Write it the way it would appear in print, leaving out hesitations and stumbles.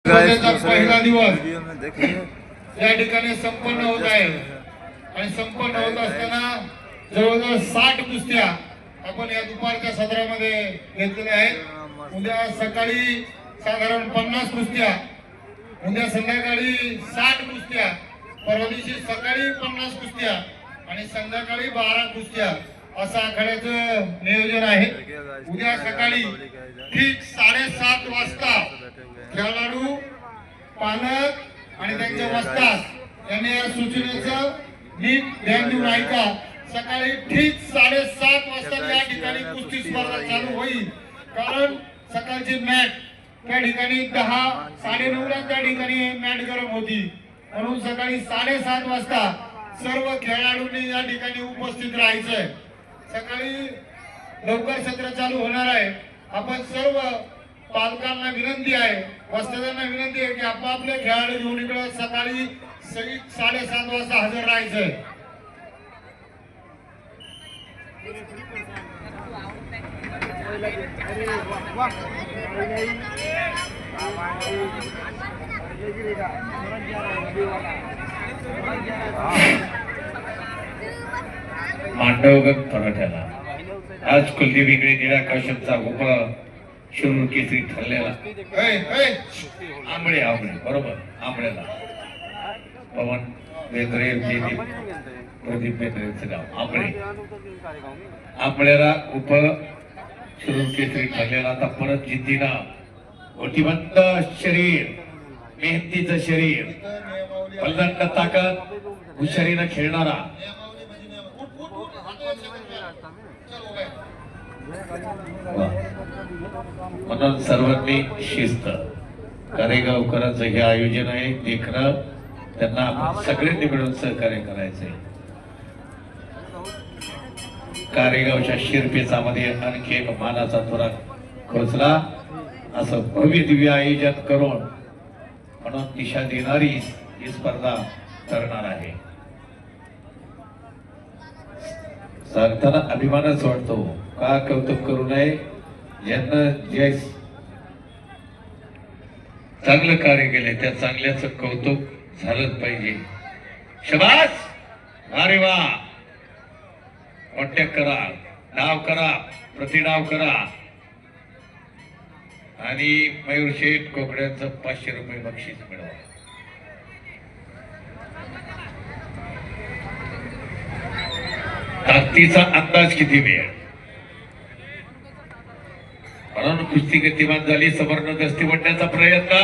पहिला दिवस या ठिकाणी संपन्न होत आहे आणि संपन्न होत असताना जवळजवळ 60 कुस्त्या आपण या दुपारच्या सत्रामध्ये घेतलेल्या आहेत। उद्या सकाळी साधारण 50 कुस्त्या, उद्या संध्याकाळी 60 कुस्त्या, परवा दिवशी सकाळी 50 कुस्त्या आणि संध्याकाळी 12 कुस्त्या असं आखाड्याचं नियोजन आहे। उद्या सकाळी ठीक 7:30 वाजता खेळाडू, पालक आणि त्यांचे वस्ताद यांनी या सूचनेचं नीट ध्यान देऊन ऐका। सकाळी ठीक 7:30 वाजता या ठिकाणी कुस्ती स्पर्धा चालू होईल, कारण सकाळची मॅच त्या ठिकाणी 10, 9:30ला त्या ठिकाणी मॅच गरम होती, म्हणून सकाळी 7:30 वाजता सर्व खेळाडूंनी या ठिकाणी उपस्थित राहायचंय। सकाळी लवकर सत्र चालू होणार आहे। आपण सर्व पालकांना विनंती आहे, वस्तादांना विनंती आहे की आपापले खेळाडू घेऊन इकडे सकाळी 7:30 वाजता हजर राहायचंय। मांडवगत पराठ्याला आज कुलदीप इंगळे निळा कश्यपचा उप शिरूर केसरी ठरलेला आंबळे बरोबर आंबळ्याला पवन बेंद्रे प्रदीप बेंद्रेचं गाव आंबळ्याला उप शिरूर केसरी ठरलेला। आता परत जिद्दीना ओटीबंद शरीर, मेहनतीचं शरीर, प्रचंड ताकद, हुशारीनं खेळणारा म्हणून सर्वांनी शिस्त। कारेगावकरांचं हे आयोजन आहे, देखणं त्यांना आपण सगळ्यांनी मिळून सहकार्य करायचंय। कारेगावच्या शिरपेचामध्ये आणखी एक मानाचा तुरा खोचला, असं भव्य दिव्य आयोजन करून म्हणून दिशा देणारी ही स्पर्धा ठरणार आहे। सांगताना अभिमानच वाटतो, का कौतुक करू नये, ज्यांना जे चांगलं कार्य केले त्या चांगल्याचं कौतुक झालंच पाहिजे। शबास, अरे वा, कॉन्टॅक्ट करा, डाव करा, प्रतिडाव करा आणि मयूर शेठ कोकड्यांचं 500 रुपये बक्षीस मिळवा। ताकदीचा अंदाज किती वेळ, म्हणून कुस्ती गतिमान झाली, समोरनं दस्ती वाढण्याचा प्रयत्न।